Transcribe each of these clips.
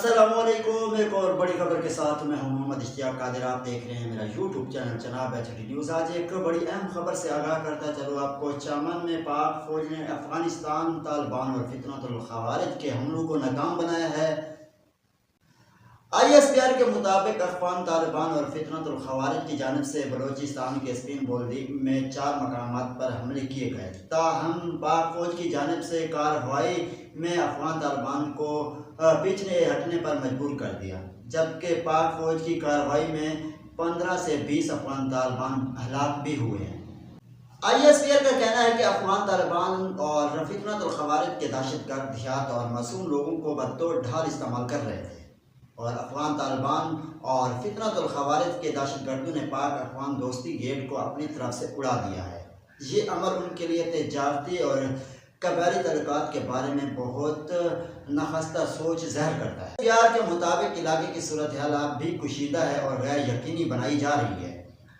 अस्सलामुअलैकुम। एक और बड़ी खबर के साथ मैं हूं मोहम्मद इश्तियाक कादिर। आप देख रहे हैं मेरा यूट्यूब चैनल जनाब HD न्यूज़। आज एक बड़ी अहम खबर से आगाह करता चलो आपको। चामन में पाक फौज ने अफगानिस्तान तालिबान और फितनतुल खवारिज के हमलों को नाकाम बनाया है। ISPR के मुताबिक अफगान तालिबान और फितनतुल खवारिज की जानिब से बलोचिस्तान के स्पिन बोल्दिक में 4 मकामात पर हमले किए गए। ताहम पाक फौज की जानिब से कार्रवाई में अफगान तालिबान को पीछे हटने पर मजबूर कर दिया, जबकि पाक फौज की कार्रवाई में 15 से 20 अफगान तालिबान हलाक भी हुए हैं। ISPR का कहना है कि अफगान तालिबान और फितनतुल खवारिज के दहशतगर्द देहात और मासूम लोगों को बतौर ढाल इस्तेमाल कर रहे थे और अफगान तालिबान और फितनतुल खवारिज के दहशतगर्दों ने पाक अफगान दोस्ती गेट को अपनी तरफ से उड़ा दिया है। ये अमल उनके लिए तजारती और कबायली तल्लुकात के बारे में बहुत नखस्ता सोच ज़हर करता है। ISPR के मुताबिक इलाके की सूरत हाल अब भी कुशीदा है और गैर यकीनी बनाई जा रही है।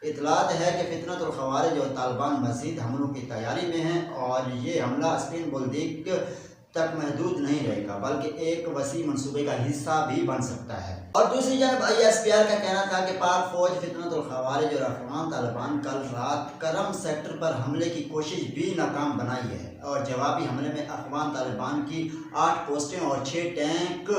इतलात है कि फितनतुल खवारिज और तालिबान मज़ीद हमलों की तैयारी में हैं और ये हमला स्पिन बोल्दिक तक महदूद नहीं रहेगा, बल्कि एक वसी मंसूबे का हिस्सा भी बन सकता है। और दूसरी जानब ISPR का कहना था कि पाक फौज फितनतुल खवारिज और अफगान तालिबान कल रात करम सेक्टर पर हमले की कोशिश भी नाकाम बनाई है और जवाबी हमले में अफगान तालिबान की 8 पोस्टें और 6 टैंक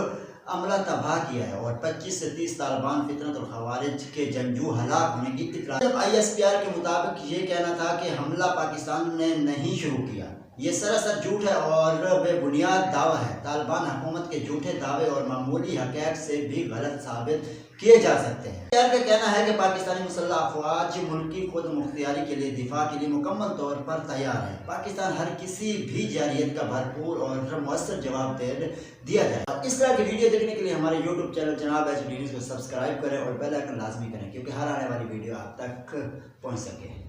अमला तबाह किया है और 25 से 30 तालिबान फितनतुल खवारिज के जंगजू हलाक होने की इत्तला। जब ISPR के मुताबिक ये कहना था कि हमला पाकिस्तान ने नहीं शुरू किया, ये सरासर झूठ है और बेबुनियाद दावा है। तालिबान हुकूमत के झूठे दावे और मामूली हक़ाइक़ से भी गलत साबित किए जा सकते हैं। ISPR का कहना है कि पाकिस्तानी मुसल्लह अफ़वाज मुल्की खुद मुख्तियारी के लिए दिफा के लिए मुकम्मल तौर पर तैयार है। पाकिस्तान हर किसी भी जारियत का भरपूर और मुअस्सर जवाब दिया जाए। इस तरह की वीडियो देखने के लिए हमारे यूट्यूब चैनल जनाब HD न्यूज़ को सब्सक्राइब करें और बेल आइकन लाजमी करें, क्योंकि हर आने वाली वीडियो आप तक पहुँच सके।